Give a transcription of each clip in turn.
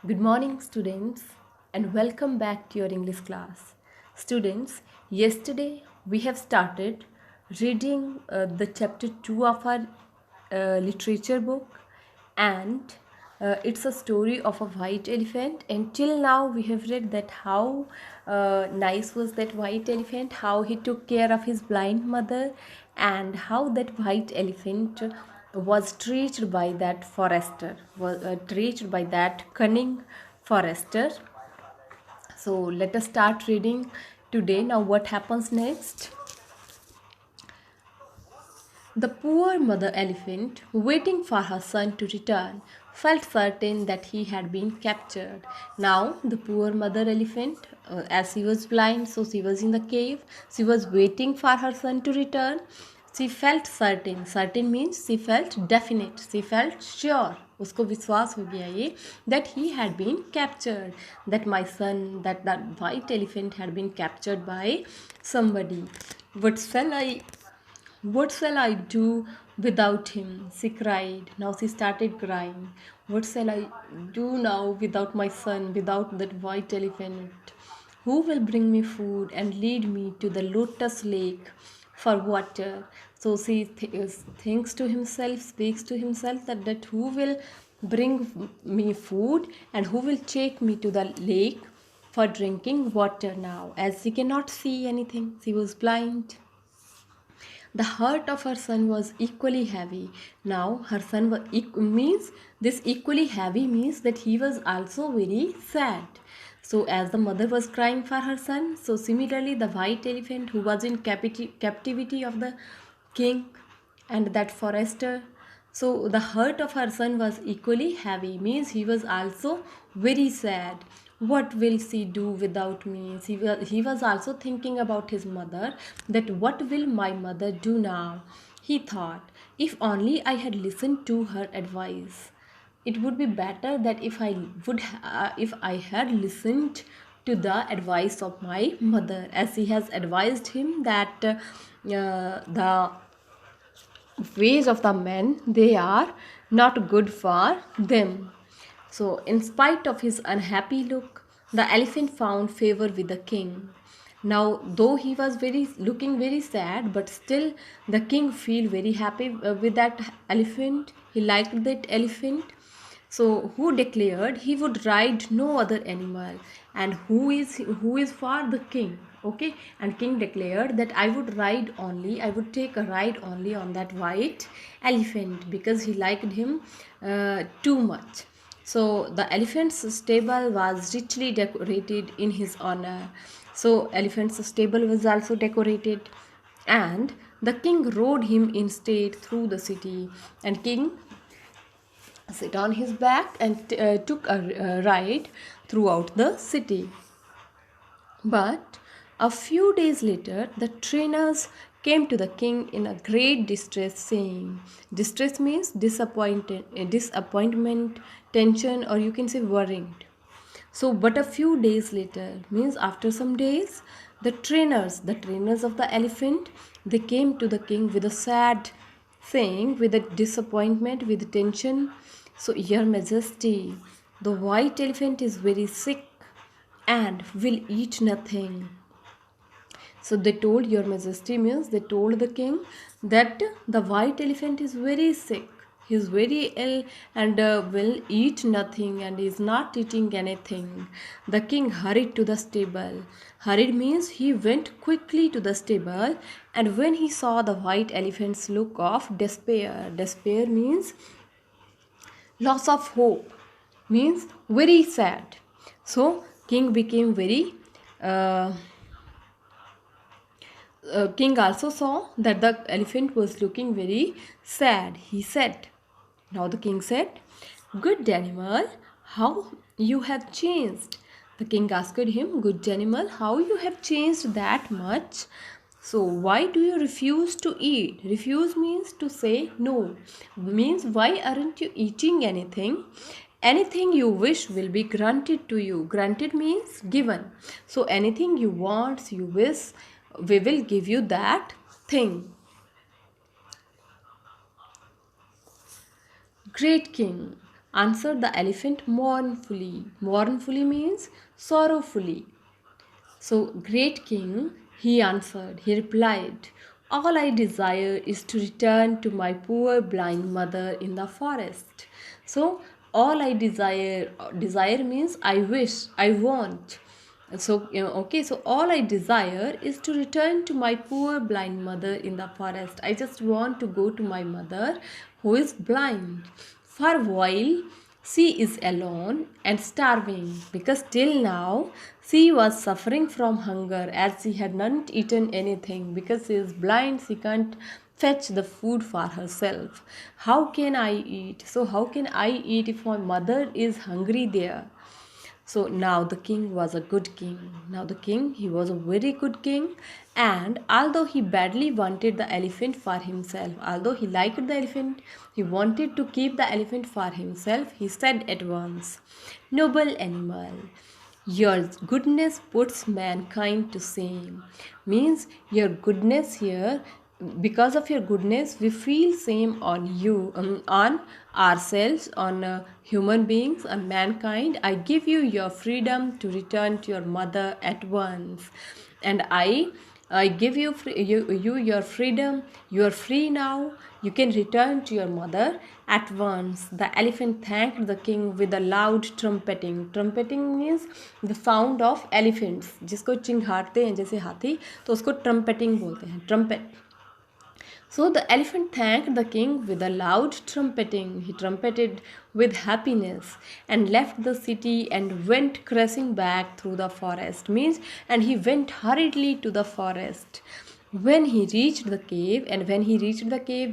Good morning, students, and welcome back to your English class. Students, yesterday we have started reading the chapter 2 of our literature book, and it's a story of a white elephant. And till now, we have read that how nice was that white elephant, how he took care of his blind mother, and how that white elephant was treated by that forester, was treated by that cunning forester. So let us start reading today. Now, what happens next? The poor mother elephant, waiting for her son to return, felt certain that he had been captured. Now, the poor mother elephant, as she was blind, so she was in the cave, she was waiting for her son to return. She felt certain. Certain means she felt definite. She felt sure. उसको विश्वास हो गया ये that he had been captured, that my son, that white elephant had been captured by somebody. What shall I do without him? She cried. Now she started crying. What shall I do now without my son, without that white elephant? Who will bring me food and lead me to the lotus lake for water? So she thinks to himself, speaks to himself that who will bring me food and who will take me to the lake for drinking water now, as she cannot see anything. She was blind. The heart of her son was equally heavy. Now her son was means this equally heavy means that he was also very sad. So as the mother was crying for her son, so similarly the white elephant who was in captivity of the king and that forester, so the heart of her son was equally heavy, means he was also very sad. What will she do without me? He was also thinking about his mother, that what will my mother do now? He thought, if only I had listened to her advice. It would be better that if I had listened to the advice of my mother, as she has advised him that the ways of the men, they are not good for them. So in spite of his unhappy look, the elephant found favor with the king. Now though he was very looking very sad, but still the king feel very happy with that elephant. He liked that elephant. So who declared he would ride no other animal, and who is for the king. Okay, and king declared that I would take a ride only on that white elephant, because he liked him too much. So the elephant's stable was richly decorated in his honor. So elephant's stable was also decorated, and the king rode him in state through the city, and king sit on his back and took a ride throughout the city. But a few days later, the trainers came to the king in a great distress, saying, distress means disappointment, tension, or you can say worried. So, but a few days later means after some days, the trainers of the elephant, they came to the king with a sad saying, with a disappointment, with tension. So, Your Majesty, the white elephant is very sick and will eat nothing. So they told, Your Majesty means they told the king that the white elephant is very sick. He is very ill and will eat nothing and is not eating anything. The king hurried to the stable. Hurried means he went quickly to the stable, and when he saw the white elephant's look of despair, despair means loss of hope, means very sad. So king became very king also saw that the elephant was looking very sad. He said, now the king said, good animal, how you have changed. The king asked him, good animal, how you have changed that much? So why do you refuse to eat? Refuse means to say no. Means why aren't you eating anything? Anything you wish will be granted to you. Granted means given. So anything you want, you wish, we will give you that thing. Great king, answered the elephant mournfully. Mournfully means sorrowfully. So, great king, he answered, he replied, all I desire is to return to my poor blind mother in the forest. So, all I desire means I wish, I want. So, okay, so all I desire is to return to my poor blind mother in the forest. I just want to go to my mother who is blind. For a while, she is alone and starving because till now she was suffering from hunger as she had not eaten anything because she is blind, she can't fetch the food for herself. How can I eat? So, how can I eat if my mother is hungry there? So now the king was a good king. Now the king, he was a very good king. And although he badly wanted the elephant for himself, although he liked the elephant, he wanted to keep the elephant for himself, he said at once, noble animal, your goodness puts mankind to shame. Means your goodness here, because of your goodness we feel shame on you, on ourselves, on human beings, on mankind. I give you your freedom to return to your mother at once, and I give you, you your freedom. You are free now. You can return to your mother at once. The elephant thanked the king with a loud trumpeting. Trumpeting means the sound of elephants. जिसको चिंघाड़ते हैं जैसे हाथी, तो उसको trumpeting बोलते हैं. Trumpet. So the elephant thanked the king with a loud trumpeting. He trumpeted with happiness and left the city and went crashing back through the forest. Means, and he went hurriedly to the forest. When he reached the cave,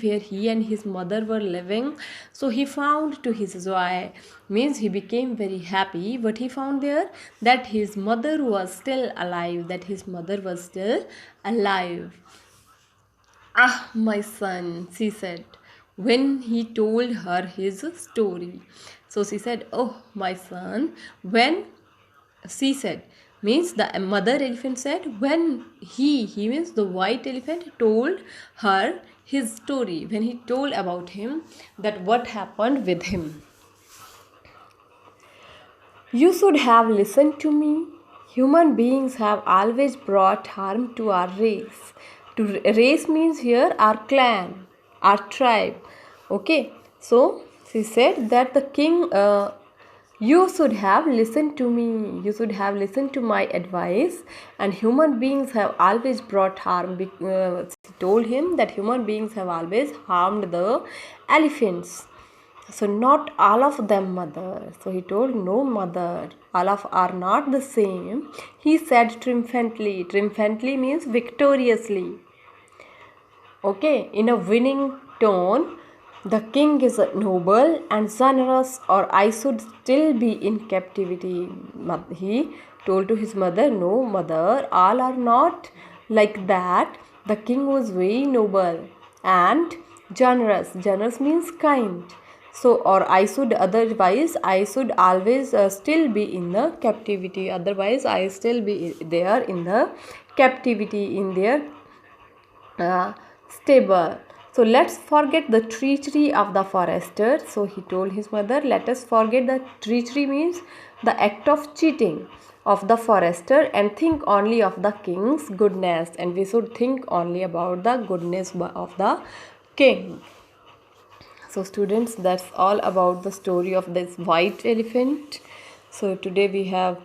where he and his mother were living, so he found to his joy, means he became very happy. What he found there? That his mother was still alive. Ah, my son, she said, when he told her his story. So she said, oh, my son, when she said, means the mother elephant said, when he means the white elephant told her his story, when he told about him, that what happened with him. You should have listened to me. Human beings have always brought harm to our race. Race means here our clan, our tribe. Okay, so she said that the king, you should have listened to me. You should have listened to my advice. And human beings have always brought harm. She told him that human beings have always harmed the elephants. So not all of them, mother. So he told, no, mother, all of are not the same. He said triumphantly. Triumphantly means victoriously. Okay, in a winning tone, the king is noble and generous, or I should still be in captivity. He told to his mother, no, mother, all are not like that. The king was very noble and generous. Generous means kind. So, or I should, otherwise I should always still be in the captivity. Otherwise I still be there in the captivity, in their stable. So let's forget the treachery of the forester. So he told his mother, let us forget the treachery means the act of cheating of the forester and think only of the king's goodness. And we should think only about the goodness of the king. So students, that's all about the story of this white elephant. So today we have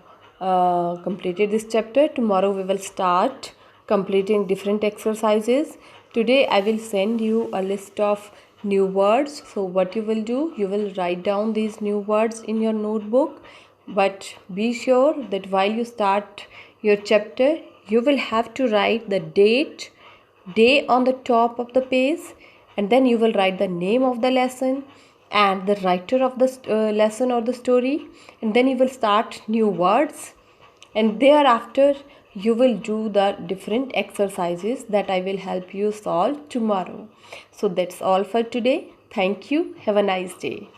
completed this chapter. Tomorrow we will start completing different exercises. Today I will send you a list of new words. So what you will do, you will write down these new words in your notebook. But be sure that while you start your chapter, you will have to write the day on the top of the page, and then you will write the name of the lesson and the writer of the lesson or the story, and then you will start new words, and thereafter you will do the different exercises that I will help you solve tomorrow. So that's all for today. Thank you. Have a nice day.